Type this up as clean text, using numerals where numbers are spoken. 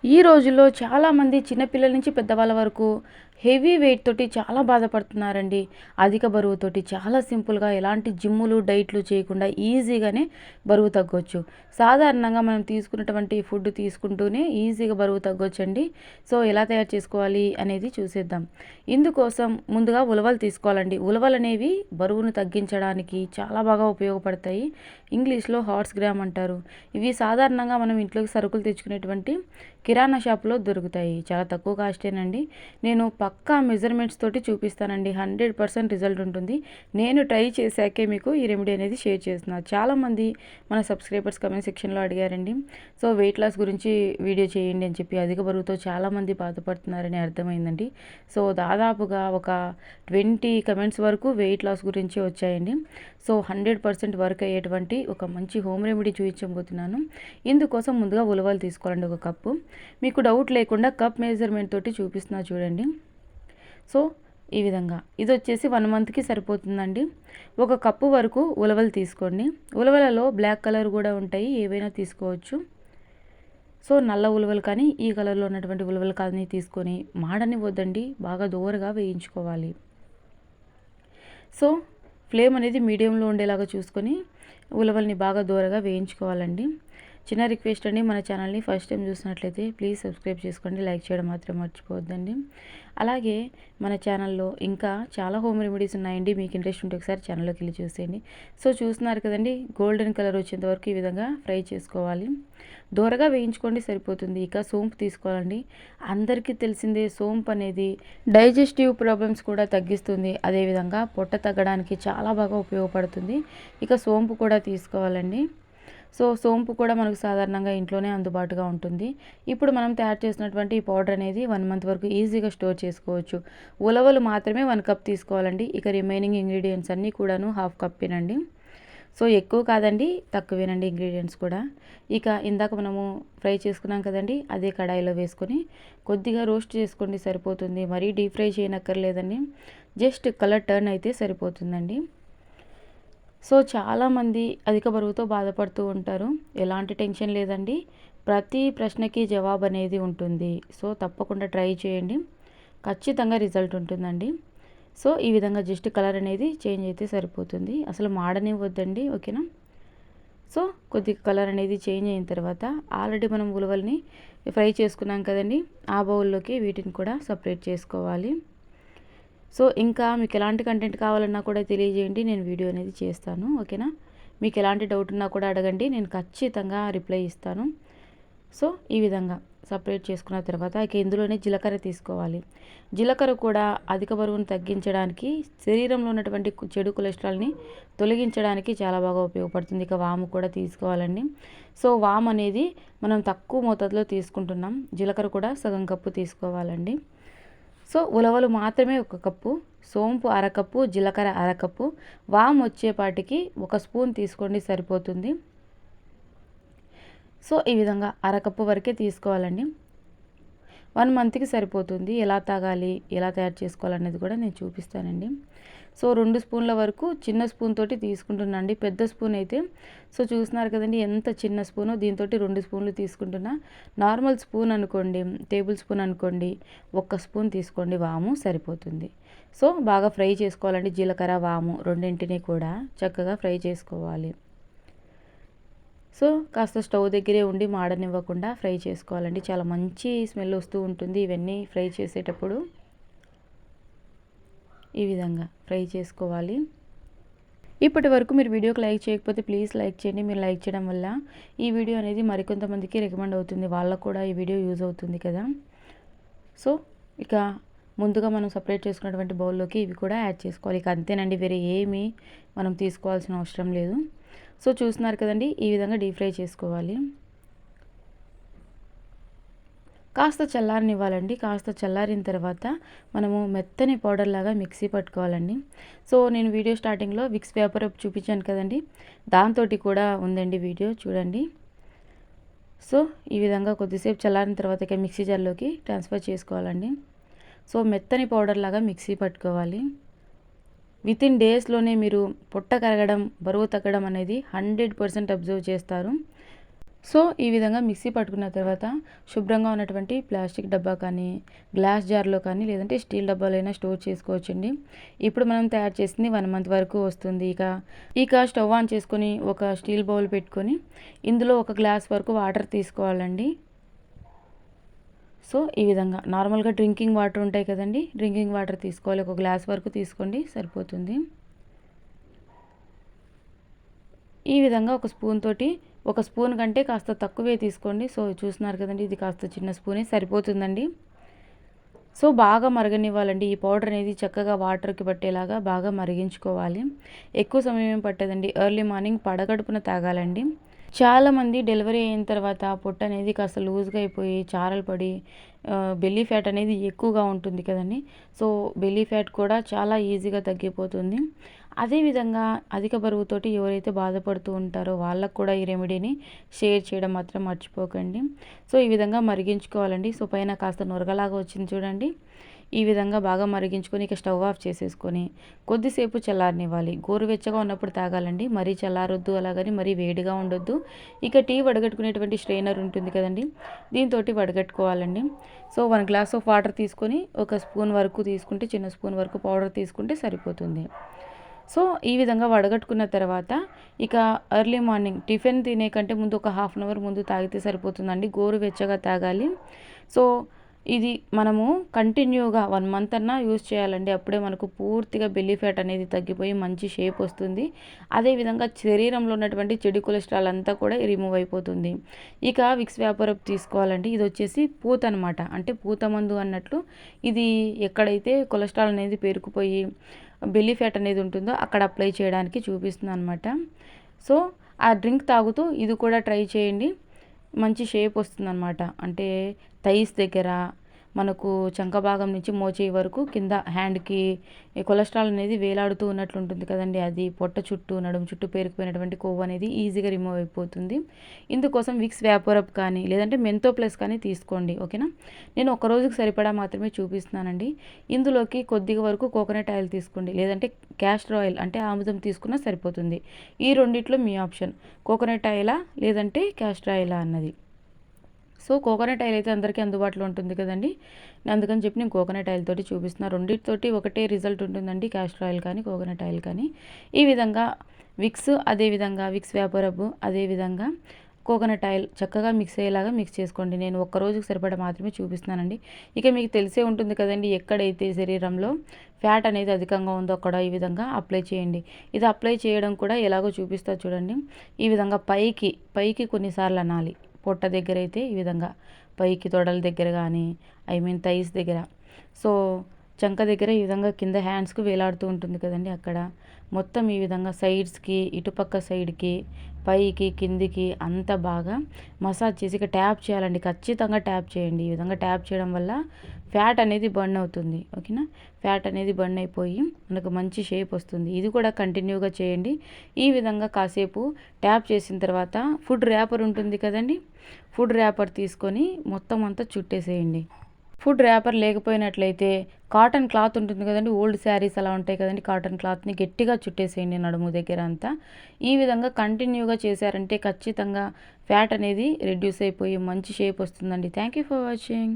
ఈ రోజుల్లో చాలామంది చిన్నపిల్లల నుంచి పెద్దవాళ్ళ వరకు హెవీ వెయిట్ తోటి చాలా బాధపడుతున్నారండి. అధిక బరువుతోటి చాలా సింపుల్‌గా ఎలాంటి జిమ్ములు, డైట్‌లు చేయకుండా ఈజీగానే బరువు తగ్గొచ్చు. సాధారణంగా మనం తీసుకున్నటువంటి ఫుడ్ తీసుకుంటూనే ఈజీగా బరువు తగ్గొచ్చండి. సో, ఎలా తయారు చేసుకోవాలి అనేది చూసేద్దాం. ఇందుకోసం ముందుగా ఉలవలు తీసుకోవాలండి. ఉలవలనేవి బరువును తగ్గించడానికి చాలా బాగా ఉపయోగపడతాయి. ఇంగ్లీష్‌లో హార్స్ గ్రామ్ అంటారు. ఇవి సాధారణంగా మనం ఇంట్లోకి సరుకులు తెచ్చుకునేటువంటి కిరాణా షాప్‌లో దొరుకుతాయి. చాలా తక్కువ కాస్టేనండి. నేను పక్కా మెజర్‌మెంట్స్ తోటి చూపిస్తానండి. 100% రిజల్ట్ ఉంటుంది. నేను ట్రై చేశాకే మీకు ఈ రెమెడీ అనేది షేర్ చేస్తున్నా. చాలామంది మన సబ్స్క్రైబర్స్ కామెంట్ సెక్షన్‌లో అడిగారండి. సో, వెయిట్ లాస్ గురించి వీడియో చేయండి అని చెప్పి అధిక బరువుతో చాలామంది బాధపడుతున్నారని అర్థమైందండి. సో, దాదాపుగా ఒక 20 కమెంట్స్ వరకు వెయిట్ లాస్ గురించే వచ్చాయండి. సో, 100% వర్క్ అయ్యేటువంటి ఒక మంచి హోమ్ రెమెడీ చూపించబోతున్నాను. ఇందుకోసం ముందుగా ఉలవలు తీసుకోవాలండి ఒక కప్పు. మీకు డౌట్ లేకుండా కప్ మెజర్మెంట్ తోటి చూపిస్తున్నా చూడండి. సో, ఈ విధంగా ఇది వచ్చేసి 1 మంత్‌కి సరిపోతుందండి. ఒక కప్పు వరకు ఉలవలు తీసుకోండి. ఉలవలలో బ్లాక్ కలర్ కూడా ఉంటాయి, ఏవైనా తీసుకోవచ్చు. సో, నల్ల ఉలవలు కానీ ఈ కలర్లో ఉన్నటువంటి ఉలవలు కానీ తీసుకొని మాడనివ్వద్దండి, బాగా దోరగా వేయించుకోవాలి. సో, ఫ్లేమ్ అనేది మీడియంలో ఉండేలాగా చూసుకొని ఉలవల్ని బాగా దోరగా వేయించుకోవాలండి. చిన్న రిక్వెస్ట్ అండి, మన ఛానల్ని ఫస్ట్ టైం చూసినట్లయితే ప్లీజ్ సబ్స్క్రైబ్ చేసుకోండి, లైక్ చేయడం మాత్రం మర్చిపోవద్దండి. అలాగే మన ఛానల్లో ఇంకా చాలా హోమ్ రెమెడీస్ ఉన్నాయండి. మీకు ఇంట్రెస్ట్ ఉంటే ఒకసారి ఛానల్లోకి వెళ్ళి చూసేయండి. సో, చూస్తున్నారు కదండి, గోల్డెన్ కలర్ వచ్చేంత వరకు ఈ విధంగా ఫ్రై చేసుకోవాలి. దోరగా వేయించుకోండి సరిపోతుంది. ఇక సోంపు తీసుకోవాలండి. అందరికీ తెలిసిందే, సోంపు అనేది డైజెస్టివ్ ప్రాబ్లమ్స్ కూడా తగ్గిస్తుంది. అదేవిధంగా పొట్ట తగ్గడానికి చాలా బాగా ఉపయోగపడుతుంది. ఇక సోంపు కూడా తీసుకోవాలండి. సో, సోంపు కూడా మనకు సాధారణంగా ఇంట్లోనే అందుబాటుగా ఉంటుంది. ఇప్పుడు మనం తయారు చేసినటువంటి ఈ పౌడర్ అనేది 1 మంత్ వరకు ఈజీగా స్టోర్ చేసుకోవచ్చు. ఉలవలు మాత్రమే 1 కప్ తీసుకోవాలండి. ఇక రిమైనింగ్ ఇంగ్రీడియంట్స్ అన్నీ కూడాను హాఫ్ కప్పేనండి. సో, ఎక్కువ కాదండి, తక్కువేనండి ఇంగ్రీడియంట్స్ కూడా. ఇక ఇందాక మనము ఫ్రై చేసుకున్నాం కదండి, అదే కడాయిలో వేసుకొని కొద్దిగా రోస్ట్ చేసుకోండి సరిపోతుంది. మరీ డీప్ ఫ్రై చేయనక్కర్లేదండి. జస్ట్ కలర్ టర్న్ అయితే సరిపోతుందండి. సో, చాలామంది అధిక బరువుతో బాధపడుతూ ఉంటారు. ఎలాంటి టెన్షన్ లేదండి. ప్రతి ప్రశ్నకి జవాబు అనేది ఉంటుంది. సో, తప్పకుండా ట్రై చేయండి. ఖచ్చితంగా రిజల్ట్ ఉంటుందండి. సో, ఈ విధంగా జస్ట్ కలర్ అనేది చేంజ్ అయితే సరిపోతుంది. అసలు మాడనివ్వద్దండి, ఓకేనా? సో, కొద్దిగా కలర్ అనేది చేంజ్ అయిన తర్వాత ఆల్రెడీ మనం ఉలవల్ని ఫ్రై చేసుకున్నాం కదండి, ఆ బౌల్లోకి వీటిని కూడా సపరేట్ చేసుకోవాలి. సో, ఇంకా మీకు ఎలాంటి కంటెంట్ కావాలన్నా కూడా తెలియజేయండి, నేను వీడియో అనేది చేస్తాను, ఓకేనా? మీకు ఎలాంటి డౌట్ ఉన్నా కూడా అడగండి, నేను ఖచ్చితంగా రిప్లై ఇస్తాను. సో, ఈ విధంగా సపరేట్ చేసుకున్న తర్వాత ఇక ఇందులోనే జీలకర్ర తీసుకోవాలి. జీలకర్ర కూడా అధిక బరువును తగ్గించడానికి, శరీరంలో ఉన్నటువంటి చెడు కొలెస్ట్రాల్ని తొలగించడానికి చాలా బాగా ఉపయోగపడుతుంది. ఇక వాము కూడా తీసుకోవాలండి. సో, వాము అనేది మనం తక్కువ మోతాదులో తీసుకుంటున్నాం. జీలకర్ర కూడా సగం కప్పు తీసుకోవాలండి. సో, ఉలవలు మాత్రమే 1 కప్పు, సోంపు అరకప్పు, జీలకర్ర అరకప్పు, వాము వచ్చేపాటికి 1 స్పూన్ తీసుకోండి సరిపోతుంది. సో, ఈ విధంగా అరకప్పు వరకే తీసుకోవాలండి. 1 మంత్‌కి సరిపోతుంది. ఎలా తాగాలి, ఎలా తయారు చేసుకోవాలనేది కూడా నేను చూపిస్తానండి. సో, 2 స్పూన్ల వరకు చిన్న స్పూన్ తోటి తీసుకుంటున్నానండి. పెద్ద స్పూన్ అయితే సో, చూస్తున్నారు కదండి ఎంత చిన్న స్పూనో, దీంతోటి 2 స్పూన్లు తీసుకుంటున్నా. నార్మల్ స్పూన్ అనుకోండి, టేబుల్ స్పూన్ అనుకోండి, 1 స్పూన్ తీసుకోండి, వాము సరిపోతుంది. సో, బాగా ఫ్రై చేసుకోవాలండి. జీలకర్ర, వాము రెండింటిని కూడా చక్కగా ఫ్రై చేసుకోవాలి. సో, కాస్త స్టవ్ దగ్గరే ఉండి మాడనివ్వకుండా ఫ్రై చేసుకోవాలండి. చాలా మంచి స్మెల్ వస్తూ ఉంటుంది ఇవన్నీ ఫ్రై చేసేటప్పుడు. ఈ విధంగా ఫ్రై చేసుకోవాలి. ఇప్పటి వరకు మీరు వీడియోకి లైక్ చేయకపోతే ప్లీజ్ లైక్ చేయండి. మీరు లైక్ చేయడం వల్ల ఈ వీడియో అనేది మరికొంతమందికి రికమెండ్ అవుతుంది. వాళ్ళకు కూడా ఈ వీడియో యూజ్ అవుతుంది కదా. సో, ఇక ముందుగా మనం సపరేట్ చేసుకున్నటువంటి బౌల్లోకి ఇవి కూడా యాడ్ చేసుకోవాలి. ఇక అంతేనండి, వేరే ఏమీ మనం తీసుకోవాల్సిన అవసరం లేదు. సో, చూస్తున్నారు కదండి, ఈ విధంగా డీప్ ఫ్రై చేసుకోవాలి. కాస్త చల్లారనివ్వాలండి. కాస్త చల్లారిన తర్వాత మనము మెత్తని పౌడర్ లాగా మిక్సీ పట్టుకోవాలండి. సో, నేను వీడియో స్టార్టింగ్లో విక్స్ పేపర్ చూపించాను కదండి, దాంతో కూడా ఉందండి వీడియో చూడండి. సో, ఈ విధంగా కొద్దిసేపు చల్లారిన తర్వాత ఇక మిక్సీ జార్లోకి ట్రాన్స్ఫర్ చేసుకోవాలండి. సో, మెత్తని పౌడర్ లాగా మిక్సీ పట్టుకోవాలి. వితిన్ డేస్లోనే మీరు పొట్ట కరగడం, బరువు తగ్గడం అనేది 100% అబ్జర్వ్ చేస్తారు. సో ఈ విధంగా మిక్సీ పట్టుకున్న తర్వాత శుభ్రంగా ఉన్నటువంటి ప్లాస్టిక్ డబ్బా కానీ, గ్లాస్ జార్లో కానీ, లేదంటే స్టీల్ డబ్బాలైనా స్టోర్ చేసుకోవచ్చండి. ఇప్పుడు మనం తయారు చేసింది 1 మంత్ వరకు వస్తుంది. ఇక స్టవ్ ఆన్ చేసుకొని ఒక స్టీల్ బౌల్ పెట్టుకొని ఇందులో ఒక గ్లాస్ వరకు వాటర్ తీసుకోవాలండి. సో ఈ విధంగా నార్మల్గా డ్రింకింగ్ వాటర్ ఉంటాయి కదండి, డ్రింకింగ్ వాటర్ తీసుకోవాలి. ఒక గ్లాస్ వరకు తీసుకోండి, సరిపోతుంది. ఈ విధంగా ఒక స్పూన్ కంటే కాస్త తక్కువే తీసుకోండి. సో చూస్తున్నారు కదండి, ఇది కాస్త చిన్న స్పూనే సరిపోతుందండి. సో బాగా మరగనివ్వాలండి. ఈ పౌడర్ అనేది చక్కగా వాటర్కి పట్టేలాగా బాగా మరిగించుకోవాలి. ఎక్కువ సమయం ఏం పట్టదండి. ఎర్లీ మార్నింగ్ పడగడుపున తాగాలండి. చాలామంది డెలివరీ అయిన తర్వాత పొట్ట అనేది కాస్త లూజ్గా అయిపోయి చారలు పడి బెల్లీ ఫ్యాట్ అనేది ఎక్కువగా ఉంటుంది కదండి. సో బెల్లీ ఫ్యాట్ కూడా చాలా ఈజీగా తగ్గిపోతుంది. అదేవిధంగా అధిక బరువుతోటి ఎవరైతే బాధపడుతూ ఉంటారో వాళ్ళకు కూడా ఈ రెమెడీని షేర్ చేయడం మాత్రం మర్చిపోకండి. సో ఈ విధంగా మరిగించుకోవాలండి. సో పైన కాస్త నురగలాగా వచ్చింది చూడండి. ఈ విధంగా బాగా మరిగించుకొని ఇక స్టవ్ ఆఫ్ చేసేసుకొని కొద్దిసేపు చల్లారనివ్వాలి. గోరువెచ్చగా ఉన్నప్పుడు తాగాలండి, మరీ చల్లారొద్దు, అలాగని మరీ వేడిగా ఉండొద్దు. ఇక టీ వడగట్టుకునేటువంటి స్ట్రెయినర్ ఉంటుంది కదండి, దీంతో వడగట్టుకోవాలండి. సో 1 గ్లాస్ ఆఫ్ వాటర్ తీసుకొని ఒక స్పూన్ వరకు తీసుకుంటే, చిన్న స్పూన్ వరకు పౌడర్ తీసుకుంటే సరిపోతుంది. సో ఈ విధంగా వడగట్టుకున్న తర్వాత ఇక ఎర్లీ మార్నింగ్ టిఫిన్ తినే కంటే ముందు ఒక హాఫ్ అన్ అవర్ ముందు తాగితే సరిపోతుందండి. గోరువెచ్చగా తాగాలి. సో ఇది మనము కంటిన్యూగా 1 మంత్ అన్నా యూజ్ చేయాలండి. అప్పుడే మనకు పూర్తిగా బెల్లీ ఫ్యాట్ అనేది తగ్గిపోయి మంచి షేప్ వస్తుంది. అదేవిధంగా శరీరంలో ఉన్నటువంటి చెడు కొలెస్ట్రాల్ అంతా కూడా రిమూవ్ అయిపోతుంది. ఇక విక్స్ వ్యాపరప్ తీసుకోవాలండి. ఇది వచ్చేసి పూత అనమాట, అంటే పూత మందు అన్నట్లు. ఇది ఎక్కడైతే కొలెస్ట్రాల్ అనేది పేరుకుపోయి బెల్లీ ఫ్యాట్ అనేది ఉంటుందో అక్కడ అప్లై చేయడానికి చూపిస్తుంది అనమాట. సో ఆ డ్రింక్ తాగుతూ ఇది కూడా ట్రై చేయండి. మంచి షేప్ వస్తుందన్నమాట. అంటే థైస్ దగ్గర మనకు చంక భాగం నుంచి మోచేయి వరకు కింద హ్యాండ్కి కొలెస్ట్రాల్ అనేది వేలాడుతూ ఉన్నట్లు ఉంటుంది కదండి, అది పొట్ట చుట్టూ నడుము చుట్టూ పేరుకుపోయినటువంటి కొవ్వు అనేది ఈజీగా రిమూవ్ అయిపోతుంది. ఇందుకోసం విక్స్ వ్యాపోరప్ కానీ లేదంటే మెంతో ప్లస్ కానీ తీసుకోండి. ఓకేనా, నేను ఒక రోజుకి సరిపడా మాత్రమే చూపిస్తున్నానండి. ఇందులోకి కొద్దిగా వరకు కోకోనట్ ఆయిల్ తీసుకోండి, లేదంటే క్యాస్టర్ ఆయిల్ అంటే ఆముదం తీసుకున్నా సరిపోతుంది. ఈ రెండిట్లో మీ ఆప్షన్, కోకోనట్ ఆయిలా లేదంటే క్యాస్టర్ ఆయిలా అన్నది. సో కోకోనట్ ఆయిల్ అయితే అందరికీ అందుబాటులో ఉంటుంది కదండి, అందుకని చెప్పి నేను కోకోనట్ ఆయిల్ తోటి చూపిస్తున్నా. రెండింటితోటి ఒకటే రిజల్ట్ ఉంటుందండి, క్యాస్టర్ ఆయిల్ కానీ కోకోనట్ ఆయిల్ కానీ. ఈ విధంగా అదేవిధంగా విక్స్ వ్యాపోరబ్, అదేవిధంగా కోకోనట్ ఆయిల్ చక్కగా మిక్స్ అయ్యేలాగా మిక్స్ చేసుకోండి. నేను ఒక్క రోజుకి సరిపడా మాత్రమే చూపిస్తున్నానండి. ఇక మీకు తెలిసే ఉంటుంది కదండి, ఎక్కడైతే శరీరంలో ఫ్యాట్ అనేది అధికంగా ఉందో అక్కడ ఈ విధంగా అప్లై చేయండి. ఇది అప్లై చేయడం కూడా ఎలాగో చూపిస్తా చూడండి. ఈ విధంగా పైకి కొన్నిసార్లు అనాలి. పొట్ట దగ్గర అయితే ఈ విధంగా పైకి తొడల దగ్గర కానీ, థైస్ దగ్గర, సో చంక దగ్గర ఈ విధంగా కింద హ్యాండ్స్కి వేలాడుతూ ఉంటుంది కదండి, అక్కడ మొత్తం ఈ విధంగా సైడ్స్కి, ఇటుపక్క సైడ్కి, పైకి కిందికి అంతా బాగా మసాజ్ చేసి ఇక ట్యాప్ చేయాలండి. ఖచ్చితంగా ట్యాప్ చేయండి. ఈ విధంగా ట్యాప్ చేయడం వల్ల ఫ్యాట్ అనేది బర్న్ అవుతుంది. ఓకేనా, ఫ్యాట్ అనేది బర్న్ అయిపోయి మనకు మంచి షేప్ వస్తుంది. ఇది కూడా కంటిన్యూగా చేయండి. ఈ విధంగా కాసేపు ట్యాప్ చేసిన తర్వాత ఫుడ్ ర్యాపర్ ఉంటుంది కదండి, ఫుడ్ ర్యాపర్ తీసుకొని మొత్తం అంతా చుట్టేసేయండి. ఫుడ్ ర్యాపర్ లేకపోయినట్లయితే కాటన్ క్లాత్ ఉంటుంది కదండి, ఓల్డ్ శారీస్ అలా ఉంటాయి కదండి, కాటన్ క్లాత్ని గట్టిగా చుట్టేసేయండి నడుము దగ్గర అంతా. ఈ విధంగా కంటిన్యూగా చేశారంటే ఖచ్చితంగా ఫ్యాట్ అనేది రెడ్యూస్ అయిపోయి మంచి షేప్ వస్తుందండి. Thank you for watching.